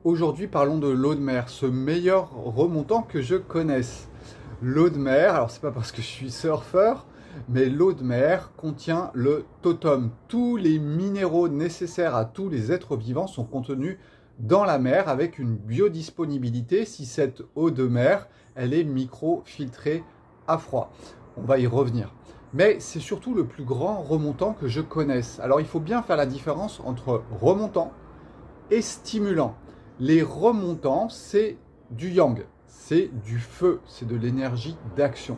Aujourd'hui, parlons de l'eau de mer, ce meilleur remontant que je connaisse. L'eau de mer, alors c'est pas parce que je suis surfeur, mais l'eau de mer contient le totum. Tous les minéraux nécessaires à tous les êtres vivants sont contenus dans la mer avec une biodisponibilité si cette eau de mer, elle est microfiltrée à froid. On va y revenir. Mais c'est surtout le plus grand remontant que je connaisse. Alors il faut bien faire la différence entre remontant et stimulant. Les remontants, c'est du yang, c'est du feu, c'est de l'énergie d'action.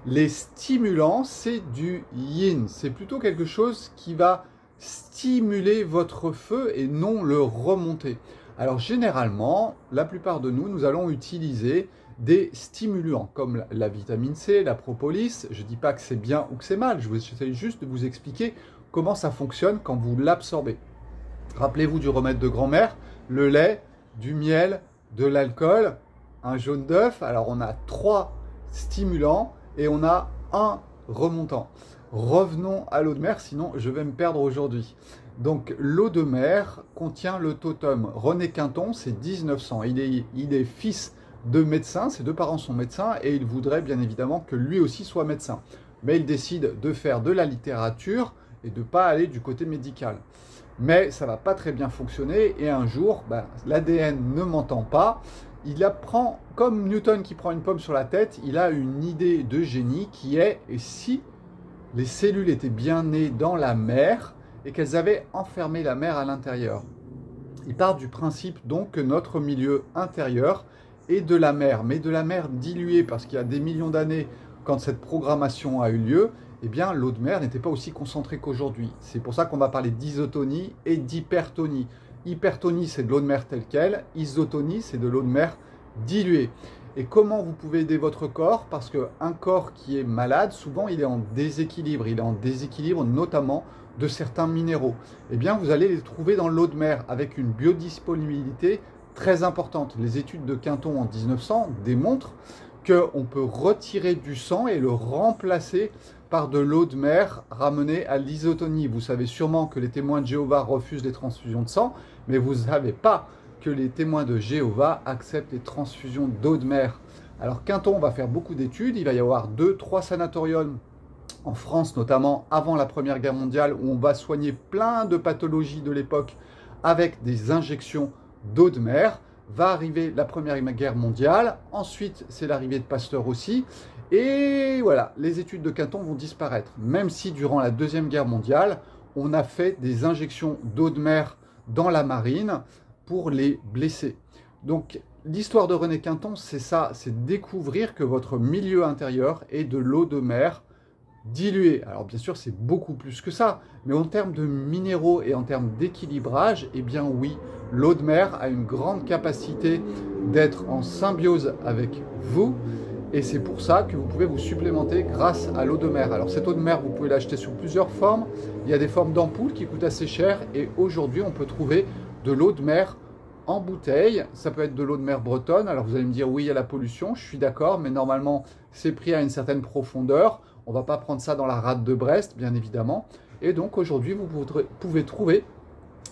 Les stimulants, c'est du yin, c'est plutôt quelque chose qui va stimuler votre feu et non le remonter. Alors généralement, la plupart de nous, nous allons utiliser des stimulants comme la vitamine C, la propolis. Je ne dis pas que c'est bien ou que c'est mal, j'essaie juste de vous expliquer comment ça fonctionne quand vous l'absorbez. Rappelez-vous du remède de grand-mère, le lait, du miel, de l'alcool, un jaune d'œuf. Alors on a 3 stimulants et on a un remontant. Revenons à l'eau de mer, sinon je vais me perdre aujourd'hui. Donc l'eau de mer contient le totum. René Quinton, c'est 1900. Il est fils de médecin, ses 2 parents sont médecins et il voudrait bien évidemment que lui aussi soit médecin. Mais il décide de faire de la littérature et de ne pas aller du côté médical. Mais ça ne va pas très bien fonctionner et un jour, l'ADN ne m'entend pas. Il apprend, comme Newton qui prend une pomme sur la tête, il a une idée de génie qui est, et si les cellules étaient bien nées dans la mer et qu'elles avaient enfermé la mer à l'intérieur. Il part du principe donc que notre milieu intérieur est de la mer, mais de la mer diluée parce qu'il y a des millions d'années, quand cette programmation a eu lieu, eh bien l'eau de mer n'était pas aussi concentrée qu'aujourd'hui. C'est pour ça qu'on va parler d'isotonie et d'hypertonie. Hypertonie, c'est de l'eau de mer telle qu'elle. Isotonie, c'est de l'eau de mer diluée. Et comment vous pouvez aider votre corps? Parce qu'un corps qui est malade, souvent il est en déséquilibre. Il est en déséquilibre notamment de certains minéraux. Eh bien, vous allez les trouver dans l'eau de mer avec une biodisponibilité très importante. Les études de Quinton en 1900 démontrent qu'on peut retirer du sang et le remplacer par de l'eau de mer ramenée à l'isotonie. Vous savez sûrement que les témoins de Jéhovah refusent les transfusions de sang, mais vous ne savez pas que les témoins de Jéhovah acceptent les transfusions d'eau de mer. Alors Quinton va faire beaucoup d'études, il va y avoir 2-3 sanatoriums en France, notamment avant la Première Guerre mondiale, où on va soigner plein de pathologies de l'époque avec des injections d'eau de mer. Va arriver la Première Guerre mondiale, ensuite c'est l'arrivée de Pasteur aussi, et voilà, les études de Quinton vont disparaître, même si durant la Deuxième Guerre mondiale, on a fait des injections d'eau de mer dans la marine pour les blessés. Donc l'histoire de René Quinton, c'est ça, c'est découvrir que votre milieu intérieur est de l'eau de mer diluée. Alors bien sûr, c'est beaucoup plus que ça, mais en termes de minéraux et en termes d'équilibrage, eh bien oui, l'eau de mer a une grande capacité d'être en symbiose avec vous, et c'est pour ça que vous pouvez vous supplémenter grâce à l'eau de mer. Alors cette eau de mer, vous pouvez l'acheter sous plusieurs formes. Il y a des formes d'ampoules qui coûtent assez cher, et aujourd'hui, on peut trouver de l'eau de mer en bouteille. Ça peut être de l'eau de mer bretonne. Alors vous allez me dire, oui, il y a la pollution, je suis d'accord, mais normalement, c'est pris à une certaine profondeur. On ne va pas prendre ça dans la rade de Brest, bien évidemment. Et donc aujourd'hui, vous pouvez trouver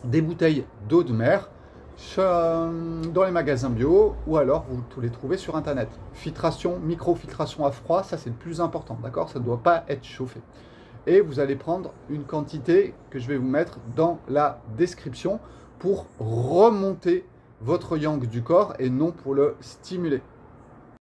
des bouteilles d'eau de mer dans les magasins bio, ou alors vous les trouvez sur Internet. Filtration, microfiltration à froid, ça c'est le plus important, d'accord? Ça ne doit pas être chauffé. Et vous allez prendre une quantité que je vais vous mettre dans la description pour remonter votre yang du corps et non pour le stimuler.